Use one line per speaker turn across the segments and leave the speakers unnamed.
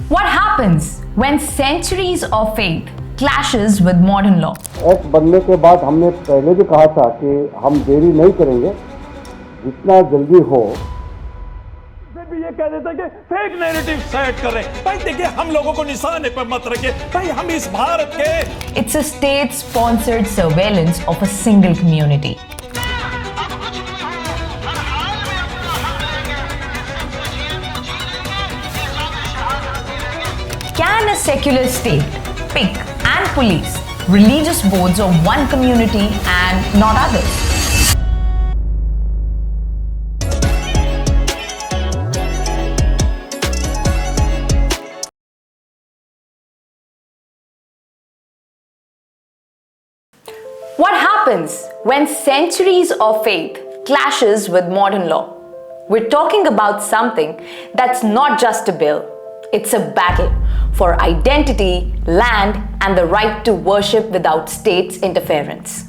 What happens when centuries of faith clashes with modern law?
Act बनने के बाद हमने पहले भी कहा था कि हम देरी नहीं करेंगे, जितना जल्दी हो।
भी ये कह देता कि फेक नैरेटिव सेट कर रहे हैं। भाई देखिए, हम लोगों को निशाने पर मत रखिए। भाई हम इस भारत के।
It's a state-sponsored surveillance of a single community. Can a secular state pick and police religious boards of one community and not others? What happens when centuries of faith clashes with modern law? We're talking about something that's not just a bill. It's a battle for identity, land, and the right to worship without state's interference.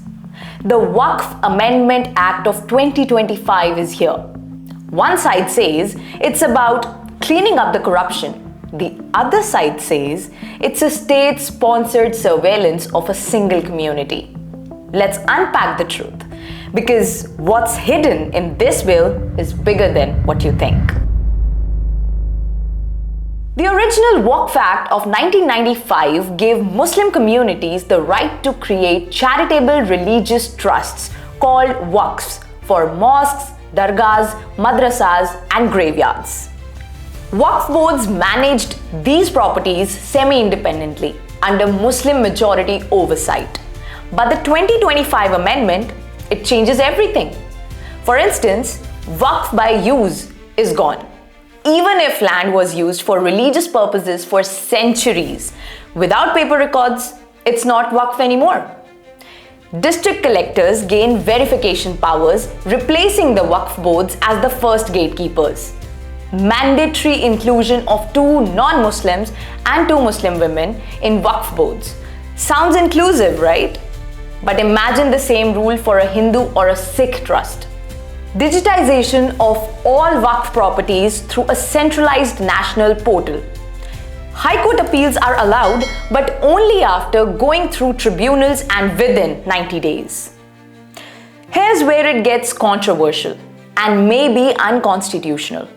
The WAQF Amendment Act of 2025 is here. One side says it's about cleaning up the corruption. The other side says it's a state-sponsored surveillance of a single community. Let's unpack the truth, because what's hidden in this bill is bigger than what you think. The original WAQF Act of 1995 gave Muslim communities the right to create charitable religious trusts called waqfs for mosques, dargahs, madrasas, and graveyards. WAQF boards managed these properties semi-independently under Muslim majority oversight. But the 2025 amendment, it changes everything. For instance, waqf by use is gone. Even if land was used for religious purposes for centuries, without paper records, it's not waqf anymore. District collectors gain verification powers, replacing the waqf boards as the first gatekeepers. Mandatory inclusion of 2 non-Muslims and 2 Muslim women in waqf boards. Sounds inclusive, right? But imagine the same rule for a Hindu or a Sikh trust. Digitization of all waqf properties through a centralized national portal. High Court appeals are allowed, but only after going through tribunals and within 90 days. Here's where it gets controversial and maybe unconstitutional.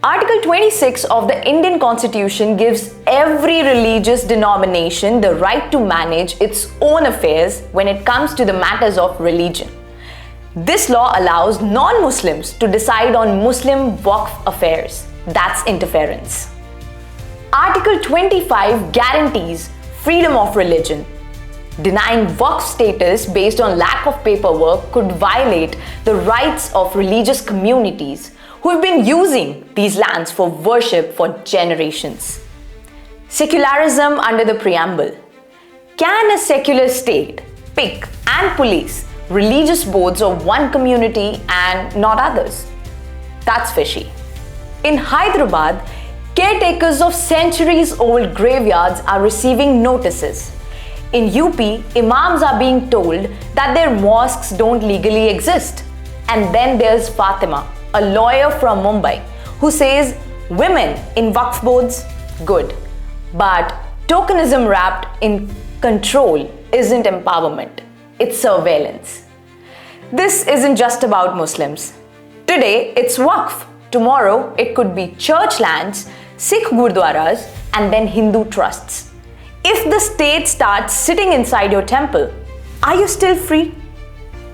Article 26 of the Indian Constitution gives every religious denomination the right to manage its own affairs when it comes to the matters of religion. This law allows non-Muslims to decide on Muslim waqf affairs. That's interference. Article 25 guarantees freedom of religion. Denying waqf status based on lack of paperwork could violate the rights of religious communities who've been using these lands for worship for generations. Secularism under the preamble. Can a secular state pick and police religious boards of one community and not others? That's fishy. In Hyderabad, caretakers of centuries-old graveyards are receiving notices. In UP, imams are being told that their mosques don't legally exist. And then there's Fatima, a lawyer from Mumbai, who says women in waqf boards, good. But tokenism wrapped in control isn't empowerment, it's surveillance. This isn't just about Muslims. Today, it's waqf. Tomorrow, it could be church lands, Sikh gurdwaras, and then Hindu trusts. If the state starts sitting inside your temple, are you still free?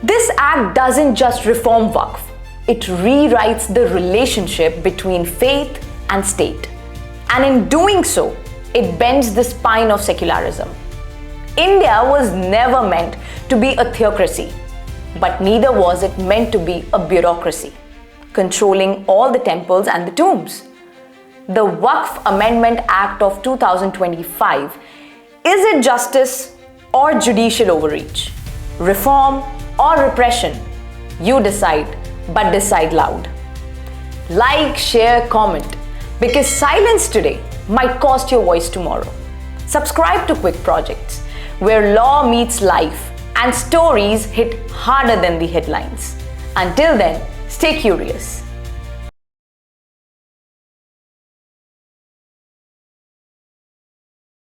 This act doesn't just reform waqf. It rewrites the relationship between faith and state. And in doing so, it bends the spine of secularism. India was never meant to be a theocracy, but neither was it meant to be a bureaucracy, controlling all the temples and the tombs. The WAQF Amendment Act of 2025, is it justice or judicial overreach? Reform or repression? You decide. But decide loud. Like, share, comment, because silence today might cost your voice tomorrow. Subscribe to Quick Projects, where law meets life and stories hit harder than the headlines. Until then, stay curious.